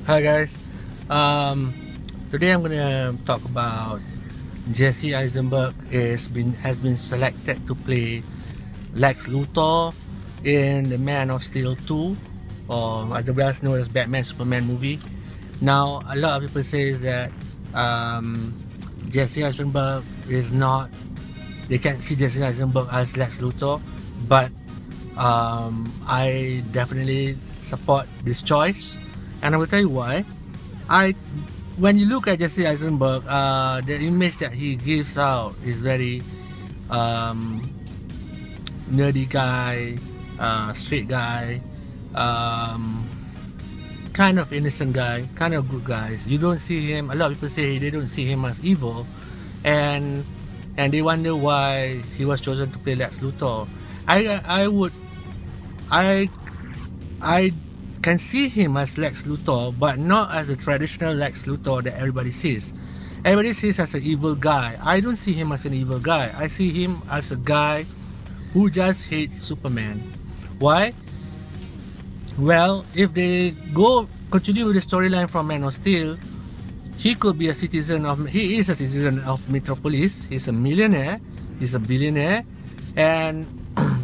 Hi guys. Today I'm gonna talk about Jesse Eisenberg has been selected to play Lex Luthor in the Man of Steel 2, or otherwise known as Batman Superman movie. Now a lot of people says that Jesse Eisenberg is not. They can't see Jesse Eisenberg as Lex Luthor, but I definitely support this choice, and I will tell you why. When you look at Jesse Eisenberg, the image that he gives out is very nerdy guy, straight guy, kind of innocent guy, kind of good guys. You don't see him. A lot of people say they don't see him as evil, and they wonder why he was chosen to play Lex Luthor. I can see him as Lex Luthor, but not as the traditional Lex Luthor that everybody sees. Everybody sees as an evil guy. I don't see him as an evil guy. I see him as a guy who just hates Superman. Why? Well, if they continue with the storyline from Man of Steel, he is a citizen of Metropolis. He's a millionaire. He's a billionaire, and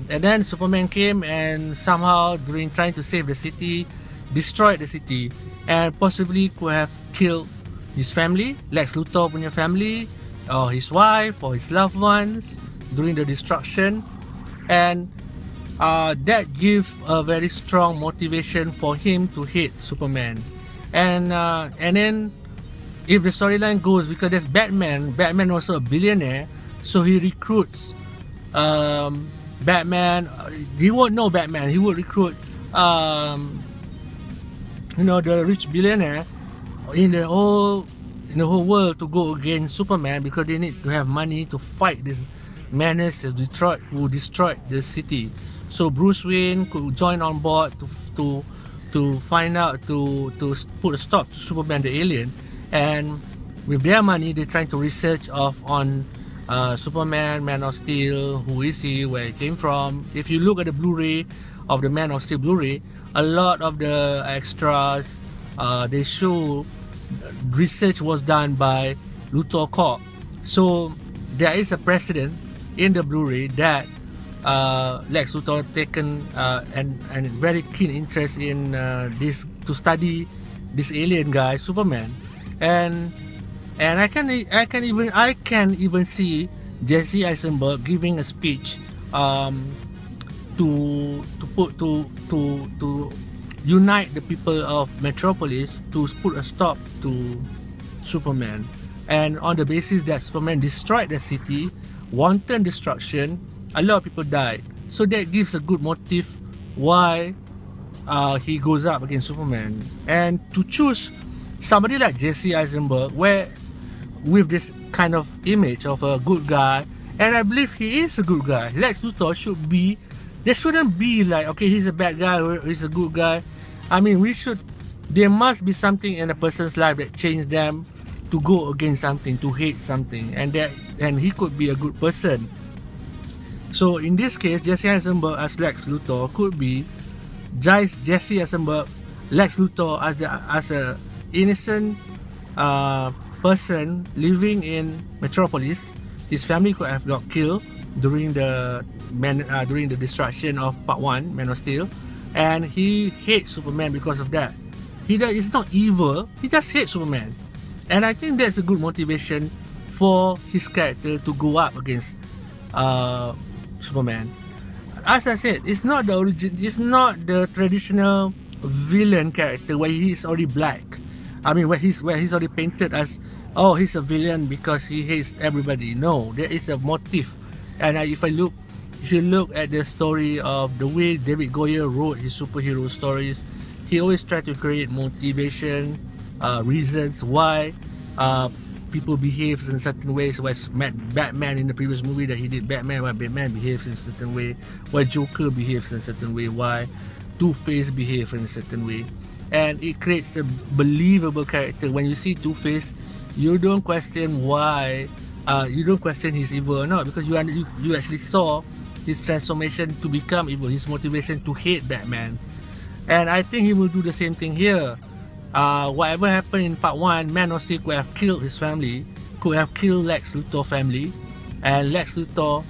then Superman came and somehow, during trying to save the city, destroyed the city and possibly could have killed his family, Lex Luthor punya family, or his wife, or his loved ones during the destruction, and that gives a very strong motivation for him to hate Superman. And then if the storyline goes, because there's Batman also a billionaire, so he recruits Batman. He won't know Batman. He will recruit the rich billionaire in the whole world to go against Superman, because they need to have money to fight this menace who destroyed the city. So Bruce Wayne could join on board to find out, to put a stop to Superman the alien, and with their money they're trying to research on Superman, Man of Steel, who is he, where he came from. If you look at the Blu-ray of the Man of Steel Blu-ray, a lot of the extras, they show research was done by Luthor Corp. So there is a precedent in the Blu-ray that Lex Luthor taken and very keen interest in this, to study this alien guy Superman, and I can even see Jesse Eisenberg giving a speech to unite the people of Metropolis to put a stop to Superman, and on the basis that Superman destroyed the city, wanton destruction, a lot of people died. So that gives a good motive why he goes up against Superman. And to choose somebody like Jesse Eisenberg, where with this kind of image of a good guy, and I believe he is a good guy. Lex Luthor shouldn't be like, okay, he's a bad guy or he's a good guy. I mean, there must be something in a person's life that changed them to go against something, to hate something, and he could be a good person. So in this case, Jesse Eisenberg as Lex Luthor could be Jesse Eisenberg, Lex Luthor as a innocent person living in Metropolis. His family could have got killed during the destruction of Part 1, Man of Steel, and he hates Superman because of that. He's not evil, he just hates Superman, and I think that's a good motivation for his character to go up against Superman. As I said, it's not the traditional villain character where he's already black. I mean, where he's already painted as, oh, he's a villain because he hates everybody. No, there is a motive. And if you look at the story of the way David Goyer wrote his superhero stories, he always tried to create motivation, reasons why people behave in certain ways. Why Batman in the previous movie that he did Batman, why Batman behaves in a certain way, why Joker behaves in a certain way, why Two-Face behaves in a certain way. And it creates a believable character. When you see Two-Face, you don't question why, you don't question his evil or not, because you actually saw his transformation to become evil, his motivation to hate Batman. And I think he will do the same thing here. whatever happened in part 1, Man of Steel could have killed his family, could have killed Lex Luthor family, and Lex Luthor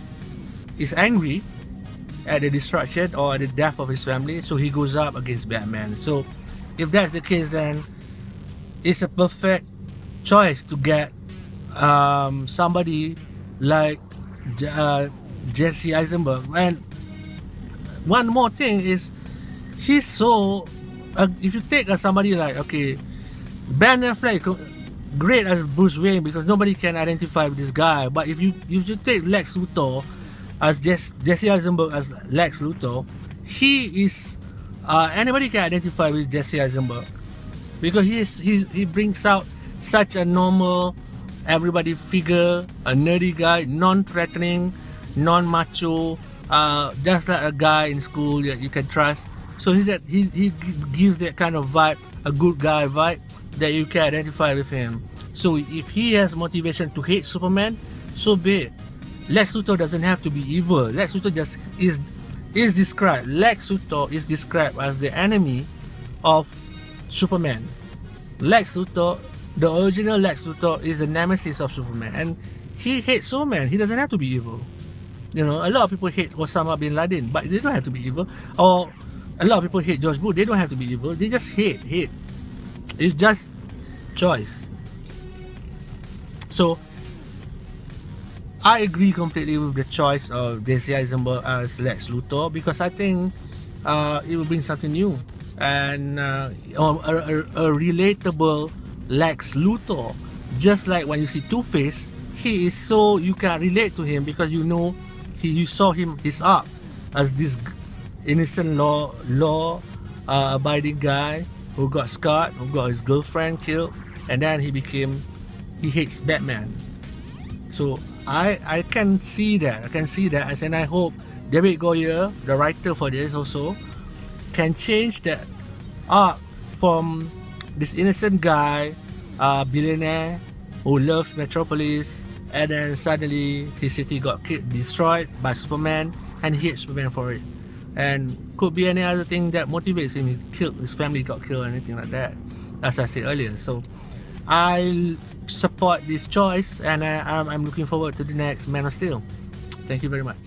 is angry at the destruction or at the death of his family, so he goes up against Batman. So if that's the case, then it's a perfect choice to get somebody like Jesse Eisenberg. And one more thing is, he's so if you take somebody like, okay, Ben Affleck, great as Bruce Wayne because nobody can identify with this guy, but if you take Lex Luthor as Jesse Eisenberg as Lex Luthor, he is anybody can identify with Jesse Eisenberg because he brings out such a normal everybody figure, a nerdy guy, non-threatening, non-macho, just like a guy in school that you can trust. So he gives that kind of vibe, a good guy vibe that you can identify with him. So if he has motivation to hate Superman, so be it. Lex Luthor doesn't have to be evil. Lex Luthor just is described. Lex Luthor is described as the enemy of Superman. Lex Luthor, the original Lex Luthor, is the nemesis of Superman, and he hates Superman. He doesn't have to be evil. You know, a lot of people hate Osama bin Laden, but they don't have to be evil. Or a lot of people hate George Bush. They don't have to be evil. They just hate. It's just choice. So I agree completely with the choice of Jesse Eisenberg as Lex Luthor because I think it will bring something new and a relatable Lex Luthor. Just like when you see Two-Face, he is so you can relate to him because you know you saw his arc as this innocent law abiding guy who got scarred, who got his girlfriend killed, and then he hates Batman. So I can see that. And I hope David Goyer, the writer for this also, can change that arc from this innocent guy, billionaire who loves Metropolis, and then suddenly his city got destroyed by Superman and he hates Superman for it. And could be any other thing that motivates him. His family got killed, anything like that, as I said earlier. So I support this choice, and I'm looking forward to the next Man of Steel. Thank you very much.